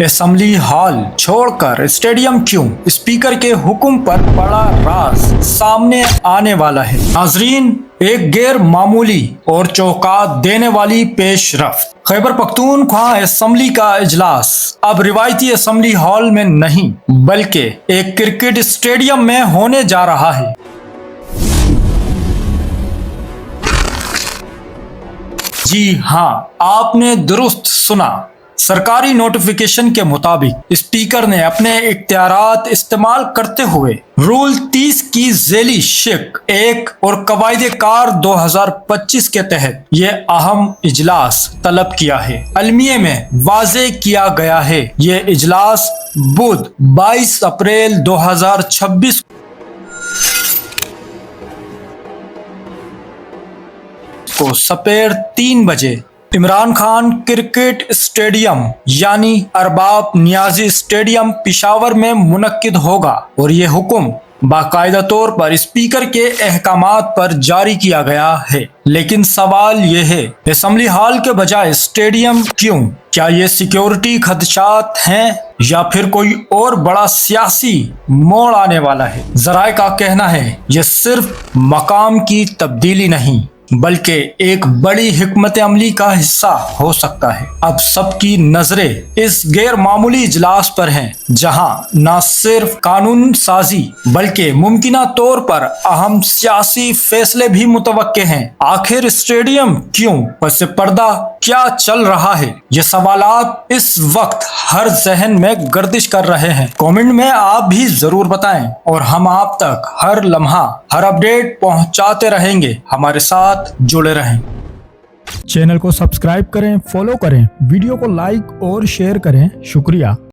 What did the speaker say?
Assembly hall छोड़कर stadium क्यों? Speaker के हुक्म पर बड़ा राज सामने आने वाला है। नाजरीन, एक गैर मामूली और चौंका देने वाली पेशरफ्त। खैबर पख्तूनख्वा असेंबली का इजलास अब रिवायती असेंबली हॉल में नहीं बल्कि एक क्रिकेट स्टेडियम में होने जा रहा है। जी हाँ, आपने दुरुस्त सुना। सरकारी नोटिफिकेशन के मुताबिक स्पीकर ने अपने इख्तियारात इस्तेमाल करते हुए रूल 30 की झेली शिक 1 और कवायदे कार 2025 के तहत ये अहम इजलास तलब किया है। अलमिये में वाजे किया गया है ये इजलास बुध 22 अप्रैल 2026 को सपेर 3 बजे इमरान खान क्रिकेट स्टेडियम यानी अरबाब नियाजी स्टेडियम पेशावर में मुनक्किद होगा और ये हुक्म बाकायदा तौर पर स्पीकर के अहकामात पर जारी किया गया है। लेकिन सवाल ये है, असेंबली हॉल के बजाय स्टेडियम क्यों? क्या ये सिक्योरिटी खदशात हैं या फिर कोई और बड़ा सियासी मोड़ आने वाला है? जराए का कहना है ये सिर्फ मकाम की तब्दीली नहीं बल्कि एक बड़ी हिकमत अमली का हिस्सा हो सकता है। अब सबकी नजरें इस गैर मामूली इजलास पर हैं, जहां न सिर्फ कानून साजी बल्कि मुमकिना तौर पर अहम सियासी फैसले भी मुतवक्के हैं। आखिर स्टेडियम क्यों? पस पर्दा क्या चल रहा है? ये सवालात इस वक्त हर जहन में गर्दिश कर रहे हैं। कमेंट में आप भी जरूर बताएं और हम आप तक हर लम्हा हर अपडेट पहुंचाते रहेंगे। हमारे साथ जुड़े रहें। चैनल को सब्सक्राइब करें, फॉलो करें, वीडियो को लाइक और शेयर करें। शुक्रिया।